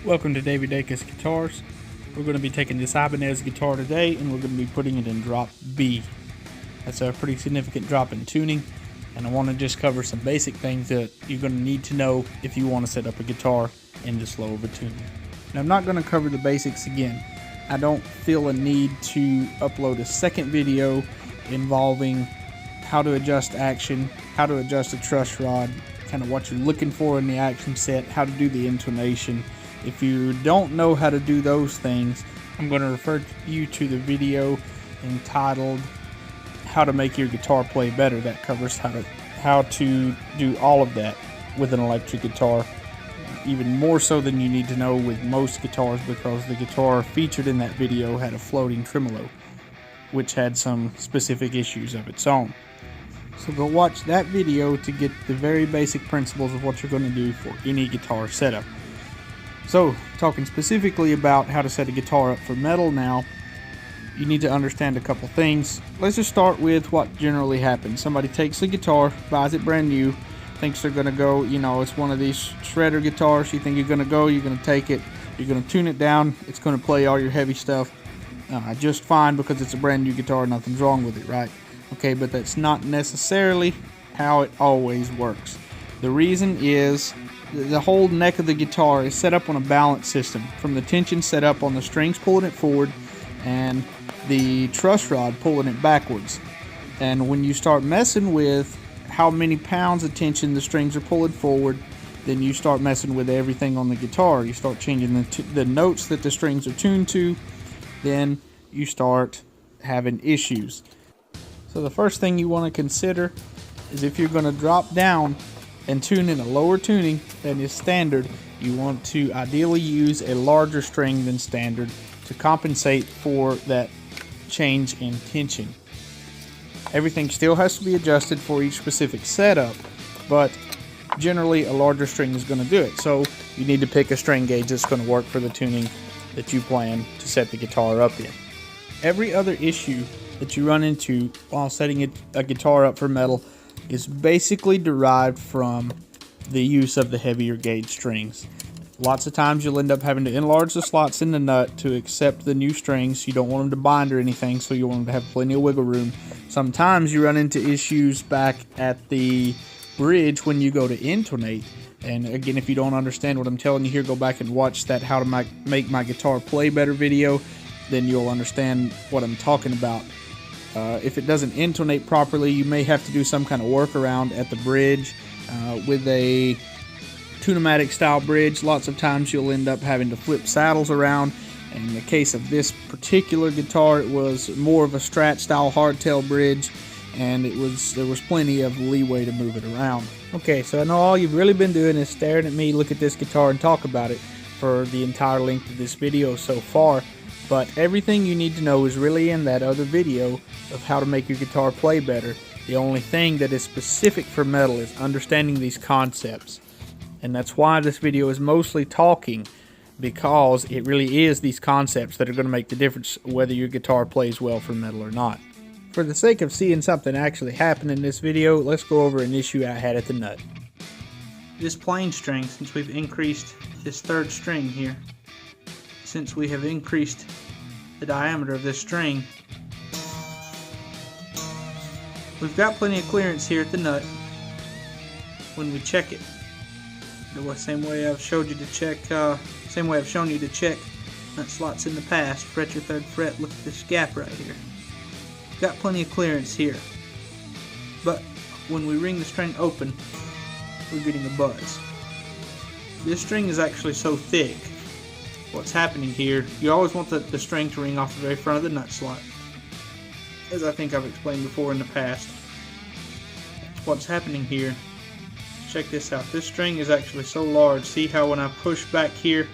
Welcome to DaveyDacusGuitars. We're going to be taking this Ibanez guitar today and we're going to be putting it in drop B. That's a pretty significant drop in tuning, and I want to just cover some basic things that you're going to need to know if you want to set up a guitar in this low of a tuning. Now, I'm not going to cover the basics again. I don't feel a need to upload a second video involving how to adjust action, how to adjust a truss rod, kind of what you're looking for in the action set, how to do the intonation. If you don't know how to do those things, I'm going to refer you to the video entitled How to Make Your Guitar Play Better. That covers how to do all of that with an electric guitar, even more so than you need to know with most guitars, because the guitar featured in that video had a floating tremolo, which had some specific issues of its own. So go watch that video to get the very basic principles of what you're going to do for any guitar setup. So, talking specifically about how to set a guitar up for metal now, you need to understand a couple things. Let's just start with what generally happens. Somebody takes a guitar, buys it brand new, thinks they're going to go, it's one of these shredder guitars. You think you're going to take it, you're going to tune it down, it's going to play all your heavy stuff just fine because it's a brand new guitar, nothing's wrong with it, right? Okay, but that's not necessarily how it always works. The reason is the whole neck of the guitar is set up on a balance system, from the tension set up on the strings pulling it forward and the truss rod pulling it backwards. And when you start messing with how many pounds of tension the strings are pulling forward, then you start messing with everything on the guitar. You start changing the notes that the strings are tuned to, then you start having issues. So the first thing you want to consider is, if you're going to drop down and tune in a lower tuning than is standard, you want to ideally use a larger string than standard to compensate for that change in tension. Everything still has to be adjusted for each specific setup, but generally a larger string is going to do it. So you need to pick a string gauge that's going to work for the tuning that you plan to set the guitar up in. Every other issue that you run into while setting a guitar up for metal is basically derived from the use of the heavier gauge strings. Lots of times you'll end up having to enlarge the slots in the nut to accept the new strings. You don't want them to bind or anything, so you want them to have plenty of wiggle room. Sometimes you run into issues back at the bridge when you go to intonate. And again, if you don't understand what I'm telling you here, go back and watch that How to Make My Guitar Play Better video. Then you'll understand what I'm talking about. If it doesn't intonate properly, you may have to do some kind of workaround at the bridge. With a tune-o-matic style bridge, lots of times you'll end up having to flip saddles around. In the case of this particular guitar, it was more of a Strat style hardtail bridge, and there was plenty of leeway to move it around. Okay, so I know all you've really been doing is staring at me look at this guitar and talk about it for the entire length of this video so far. But everything you need to know is really in that other video of how to make your guitar play better. The only thing that is specific for metal is understanding these concepts. And that's why this video is mostly talking, because it really is these concepts that are going to make the difference whether your guitar plays well for metal or not. For the sake of seeing something actually happen in this video, let's go over an issue I had at the nut. This plain string, since we've increased this third string here, since we have increased the diameter of this string, we've got plenty of clearance here at the nut when we check it. The same way I've shown you to check nut slots in the past. Fret your third fret. Look at this gap right here. Got plenty of clearance here, but when we ring the string open, we're getting a buzz. This string is actually so thick. What's happening here, you always want the string to ring off the very front of the nut slot, as I think I've explained before in the past. What's happening here, check this out, this string is actually so large. See how when I push back here,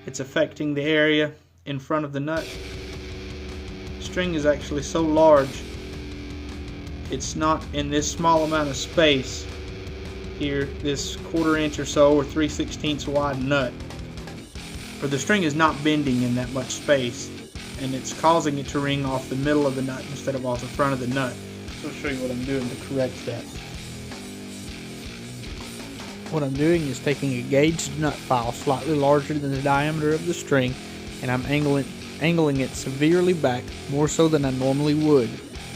it's affecting the area in front of the nut? The string is actually so large, it's not in this small amount of space here, this 1/4 inch or so, or 3/16 wide nut. Or the string is not bending in that much space, and it's causing it to ring off the middle of the nut instead of off the front of the nut. So I'll show you what I'm doing to correct that. what I'm doing is taking a gauged nut file slightly larger than the diameter of the string, and I'm angling it severely back, more so than I normally would.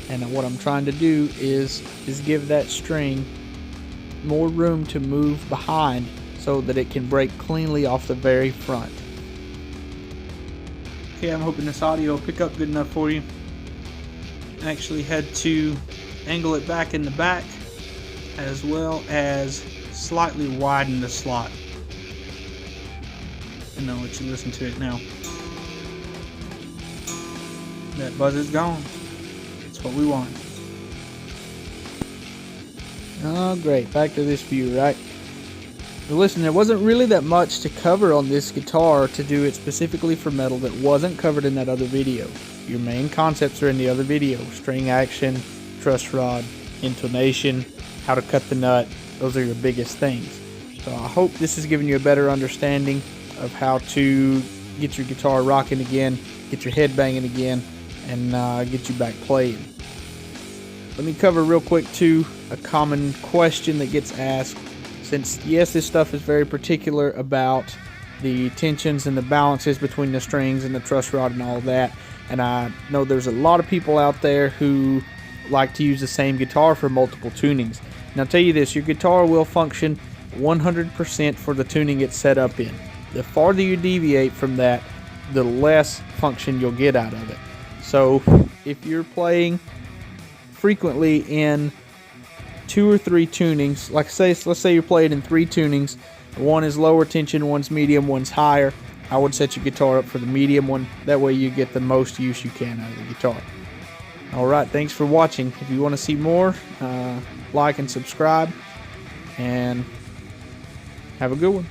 And what I'm trying to do is give that string more room to move behind so that it can break cleanly off the very front. Okay, I'm hoping this audio will pick up good enough for you. I actually had to angle it back in the back, as well as slightly widen the slot. And I'll let you listen to it now. That buzz is gone. That's what we want. Oh, great. Back to this view, right? Now listen, there wasn't really that much to cover on this guitar to do it specifically for metal that wasn't covered in that other video. Your main concepts are in the other video. String action, truss rod, intonation, how to cut the nut. Those are your biggest things. So I hope this has given you a better understanding of how to get your guitar rocking again, get your head banging again, and get you back playing. Let me cover real quick too a common question that gets asked. Since yes, this stuff is very particular about the tensions and the balances between the strings and the truss rod and all that, and I know there's a lot of people out there who like to use the same guitar for multiple tunings. And I'll tell you this, your guitar will function 100% for the tuning it's set up in. The farther you deviate from that, the less function you'll get out of it. So if you're playing frequently in 2 or 3 tunings, like let's say you're playing in 3 tunings, one is lower tension, one's medium, one's higher, I would set your guitar up for the medium one. That way you get the most use you can out of the guitar. Alright, thanks for watching. If you want to see more, like and subscribe, and have a good one.